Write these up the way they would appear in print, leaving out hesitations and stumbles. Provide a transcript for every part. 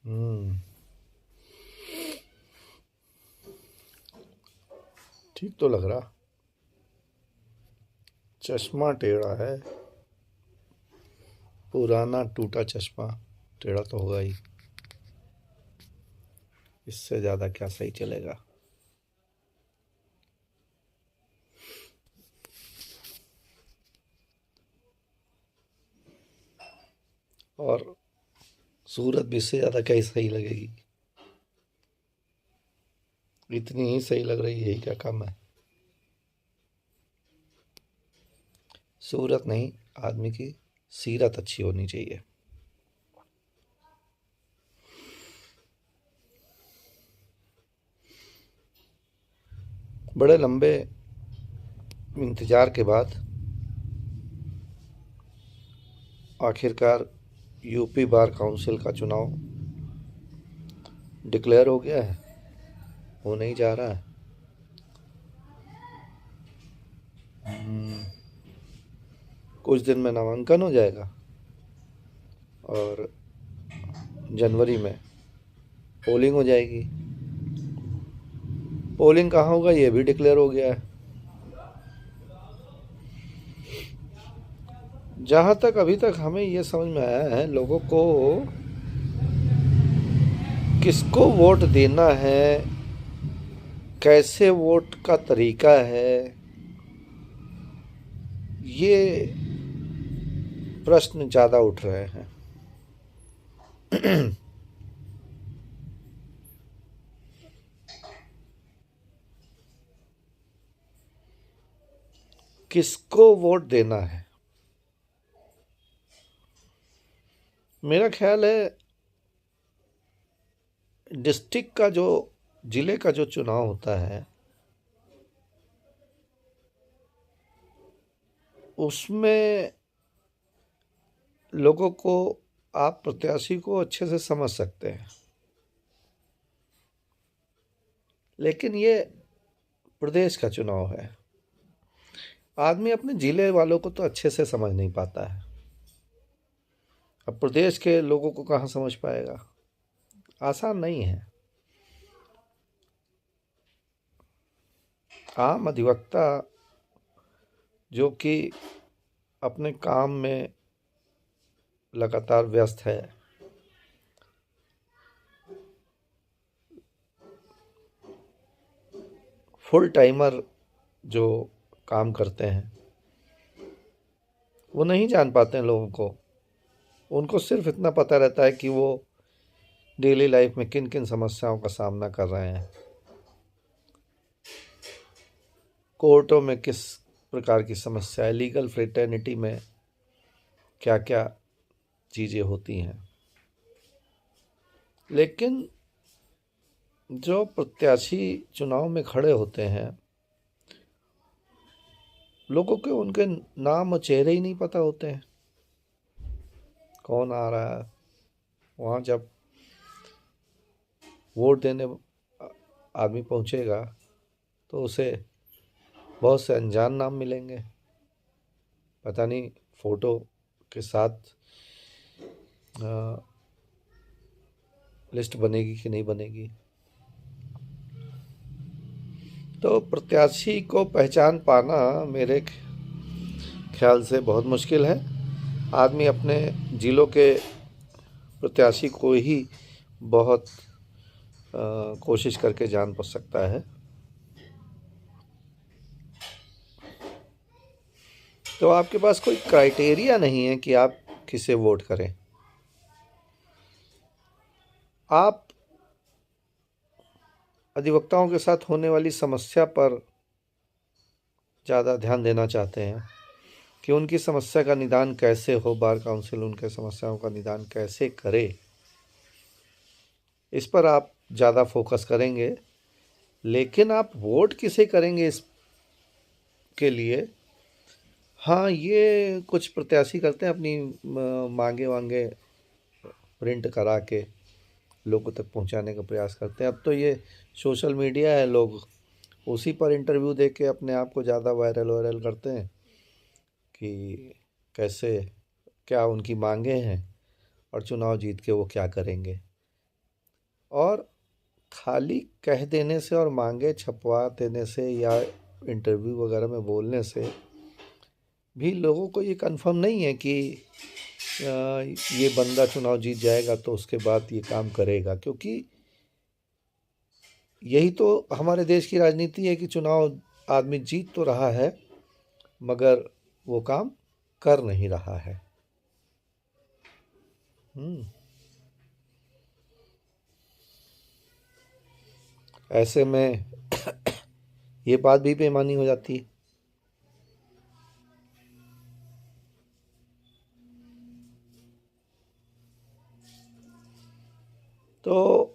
हम्म। ठीक तो लग रहा। चश्मा टेढ़ा है। पुराना टूटा चश्मा टेढ़ा तो होगा ही। इससे ज्यादा क्या सही चलेगा। और सूरत भी इससे ज्यादा क्या ही सही लगेगी। इतनी ही सही लग रही है, यही क्या कम है। सूरत नहीं, आदमी की सीरत अच्छी होनी चाहिए। बड़े लंबे इंतजार के बाद आखिरकार यूपी बार काउंसिल का चुनाव डिक्लेयर हो गया है। हो नहीं जा रहा है। कुछ दिन में नामांकन हो जाएगा और जनवरी में पोलिंग हो जाएगी। पोलिंग कहाँ होगा ये भी डिक्लेयर हो गया है। जहाँ तक अभी तक हमें ये समझ में आया है, लोगों को किसको वोट देना है, कैसे वोट का तरीका है, ये प्रश्न ज़्यादा उठ रहे हैं। किसको वोट देना है। मेरा ख्याल है डिस्ट्रिक्ट का जो जिले का जो चुनाव होता है उसमें लोगों को, आप प्रत्याशी को अच्छे से समझ सकते हैं, लेकिन ये प्रदेश का चुनाव है। आदमी अपने जिले वालों को तो अच्छे से समझ नहीं पाता है, अब प्रदेश के लोगों को कहाँ समझ पाएगा। आसान नहीं है। आम अधिवक्ता जो कि अपने काम में लगातार व्यस्त है, फुल टाइमर जो काम करते हैं, वो नहीं जान पाते हैं लोगों को। उनको सिर्फ इतना पता रहता है कि वो डेली लाइफ में किन किन समस्याओं का सामना कर रहे हैं, कोर्टों में किस प्रकार की समस्या है, लीगल फ्रेटर्निटी में क्या क्या चीज़ें होती हैं। लेकिन जो प्रत्याशी चुनाव में खड़े होते हैं, लोगों को उनके नाम और चेहरे ही नहीं पता होते हैं, कौन आ रहा है। वहाँ जब वोट देने आदमी पहुँचेगा तो उसे बहुत से अनजान नाम मिलेंगे, पता नहीं फोटो के साथ लिस्ट बनेगी कि नहीं बनेगी। तो प्रत्याशी को पहचान पाना मेरे ख्याल से बहुत मुश्किल है। आदमी अपने जिलों के प्रत्याशी को ही बहुत कोशिश करके जान पा सकता है। तो आपके पास कोई क्राइटेरिया नहीं है कि आप किसे वोट करें। आप अधिवक्ताओं के साथ होने वाली समस्या पर ज़्यादा ध्यान देना चाहते हैं कि उनकी समस्या का निदान कैसे हो, बार काउंसिल उनके समस्याओं का निदान कैसे करे, इस पर आप ज़्यादा फोकस करेंगे। लेकिन आप वोट किसे करेंगे इसके लिए, हाँ, ये कुछ प्रत्याशी करते हैं, अपनी मांगे वांगे प्रिंट करा के लोगों तक पहुंचाने का प्रयास करते हैं। अब तो ये सोशल मीडिया है, लोग उसी पर इंटरव्यू दे के अपने आप को ज़्यादा वायरल वायरल करते हैं कि कैसे क्या उनकी मांगे हैं और चुनाव जीत के वो क्या करेंगे। और खाली कह देने से और मांगे छपवा देने से या इंटरव्यू वगैरह में बोलने से भी लोगों को ये कंफर्म नहीं है कि ये बंदा चुनाव जीत जाएगा तो उसके बाद ये काम करेगा, क्योंकि यही तो हमारे देश की राजनीति है कि चुनाव आदमी जीत तो रहा है मगर वो काम कर नहीं रहा है। ऐसे में ये बात भी बेईमानी हो जाती है। तो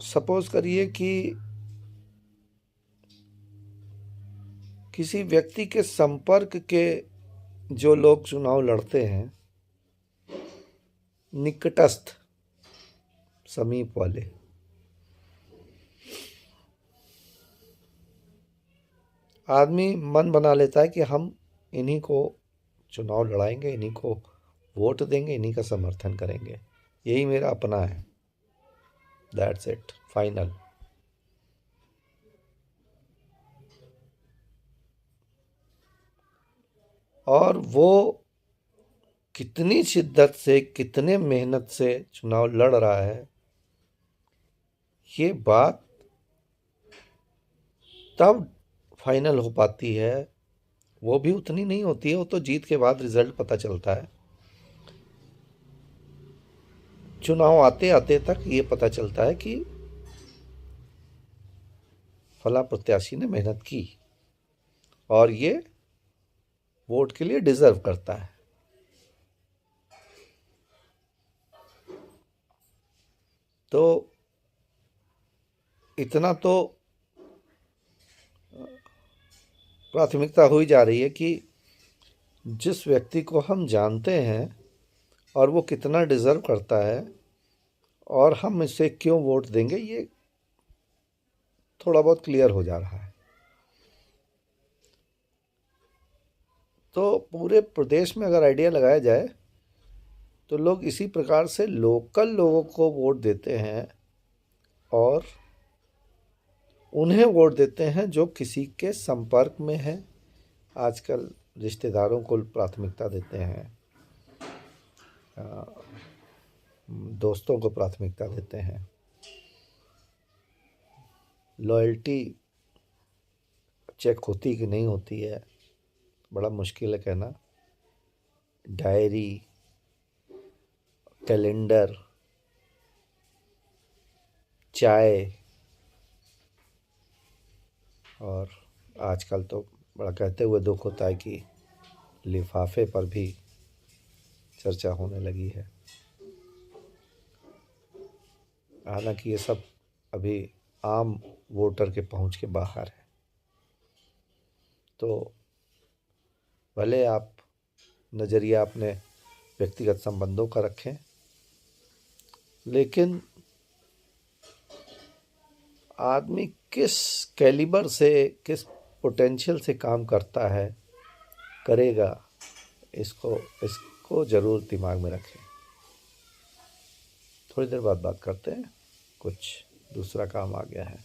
सपोज करिए कि किसी व्यक्ति के संपर्क के जो लोग चुनाव लड़ते हैं, निकटस्थ समीप वाले, आदमी मन बना लेता है कि हम इन्हीं को चुनाव लड़ाएंगे, इन्हीं को वोट देंगे, इन्हीं का समर्थन करेंगे, यही मेरा अपना है, दैट्स इट, फाइनल। और वो कितनी शिद्दत से, कितने मेहनत से चुनाव लड़ रहा है, ये बात तब फाइनल हो पाती है। वो भी उतनी नहीं होती है, वो तो जीत के बाद रिजल्ट पता चलता है। चुनाव आते आते तक ये पता चलता है कि फला प्रत्याशी ने मेहनत की और ये वोट के लिए डिजर्व करता है। तो इतना तो प्राथमिकता हो ही जा रही है कि जिस व्यक्ति को हम जानते हैं और वो कितना डिजर्व करता है और हम इसे क्यों वोट देंगे, ये थोड़ा बहुत क्लियर हो जा रहा है। तो पूरे प्रदेश में अगर आइडिया लगाया जाए तो लोग इसी प्रकार से लोकल लोगों को वोट देते हैं और उन्हें वोट देते हैं जो किसी के संपर्क में हैं। आजकल रिश्तेदारों को प्राथमिकता देते हैं, दोस्तों को प्राथमिकता देते हैं। लॉयल्टी चेक होती कि नहीं होती है, बड़ा मुश्किल है कहना। डायरी, कैलेंडर, चाय, और आजकल तो बड़ा कहते हुए दुख होता है कि लिफाफे पर भी चर्चा होने लगी है। हालांकि ये सब अभी आम वोटर के पहुंच के बाहर है। तो भले आप नज़रिया अपने व्यक्तिगत संबंधों का रखें, लेकिन आदमी किस कैलिबर से, किस पोटेंशियल से काम करता है, करेगा, इसको ज़रूर दिमाग में रखें। थोड़ी देर बाद बात करते हैं, कुछ दूसरा काम आ गया है।